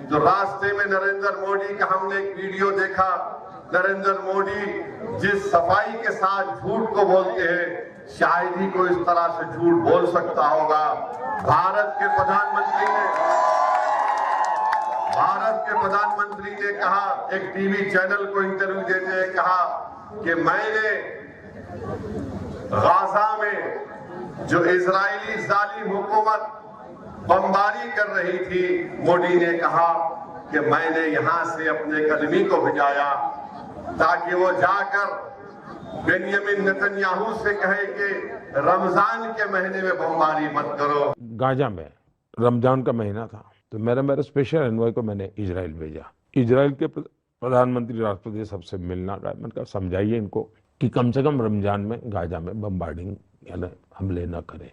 जो रास्ते में नरेंद्र मोदी का हमने एक वीडियो देखा, नरेंद्र मोदी जिस सफाई के साथ झूठ को बोलते हैं, शायद ही कोई इस तरह से झूठ बोल सकता होगा। भारत के प्रधानमंत्री ने कहा, एक टीवी चैनल को इंटरव्यू देते हुए कहा कि मैंने गाजा में जो इजरायली जालिम हुकूमत बमबारी कर रही थी, मोदी ने कहा कि मैंने यहां से अपने कदमी को भिजाया ताकि वो जाकर बेंजामिन नेतन्याहू से कहे कि रमजान के महीने में बमबारी मत करो। गाजा में रमजान का महीना था तो मेरा स्पेशल एनवॉय को मैंने इजराइल भेजा। इजराइल के प्रधानमंत्री राष्ट्रपति सबसे मिलना का, मैंने कहा समझाइए इनको कि कम से कम रमजान में गाजा में बमबार्डिंग यानी हमले न करें।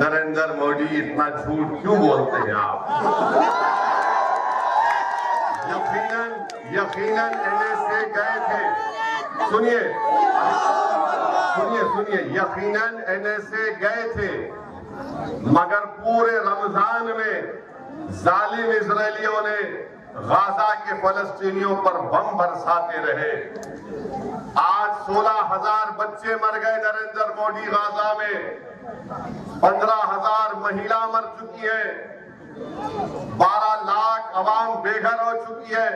नरेंद्र मोदी इतना झूठ क्यों बोलते हैं आप? यकीनन एनएसए गए थे। सुनिए, यकीनन एनएसए गए थे, मगर पूरे रमजान में जालिम इजरायलियों ने गाजा के फलस्तीनियों पर बम बरसाते रहे। आज 16,000 बच्चे मर गए नरेंद्र मोदी गाजा में, 15,000 महिला मर चुकी है, 12 लाख अवाम बेघर हो चुकी है।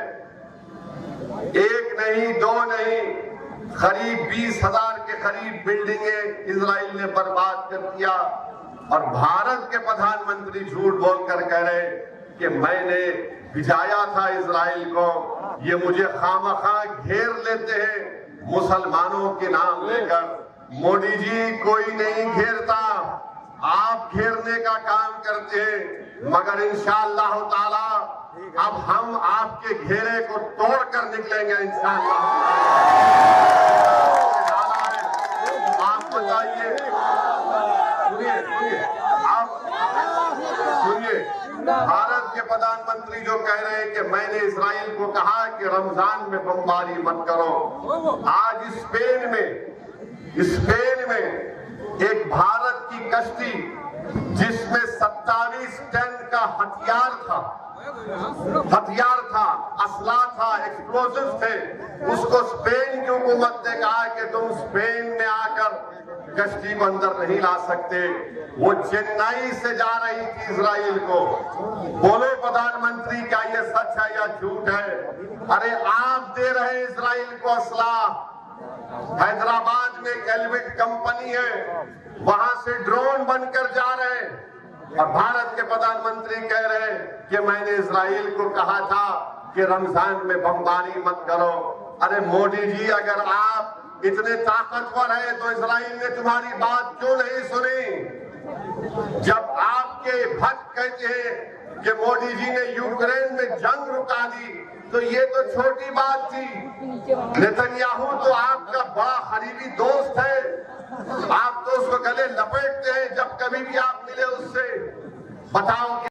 एक नहीं, दो नहीं, करीब 20,000 के करीब बिल्डिंगें इजराइल ने बर्बाद कर दिया। और भारत के प्रधानमंत्री झूठ बोलकर कह रहे कि मैंने भिजाया था इजराइल को, ये मुझे खामखा घेर लेते हैं मुसलमानों के नाम लेकर। मोदी जी, कोई नहीं घेरता, आप घेरने का काम करते हैं, मगर इंशाअल्लाह ताला अब हम आपके घेरे को तोड़कर निकलेंगे इंशाअल्लाह। आप बताइए, सुनिए, भारत के प्रधानमंत्री जो कह रहे हैं कि मैंने इजराइल को कहा कि रमजान में बमबारी मत करो। आज स्पेन में एक भारत की कश्ती जिसमें 27 टन का हथियार था, असला था, एक्सप्लोजिव थे, उसको स्पेन की हुकूमत ने कहा कि तुम स्पेन में आकर कश्ती को अंदर नहीं ला सकते। वो चेन्नई से जा रही थी इजराइल को। बोलो प्रधानमंत्री, क्या ये सच है या झूठ है? अरे आप दे रहे हैं इजराइल को असला। हैदराबाद में एक एल्बिट कंपनी है, वहां से ड्रोन बनकर जा रहे हैं और भारत के प्रधानमंत्री कह रहे हैं कि मैंने इजराइल को कहा था कि रमजान में बमबारी मत करो। अरे मोदी जी, अगर आप इतने ताकतवर हैं तो इजराइल ने तुम्हारी बात क्यों नहीं सुनी? जब आपके भक्त कहते हैं कि मोदी जी ने यूक्रेन में जंग रुका दी, तो ये तो छोटी बात थी। नेतन्याहू तो आपका बड़ा करीबी दोस्त है, आप तो उसको गले लपेटते हैं जब कभी भी आप मिले उससे। बताओ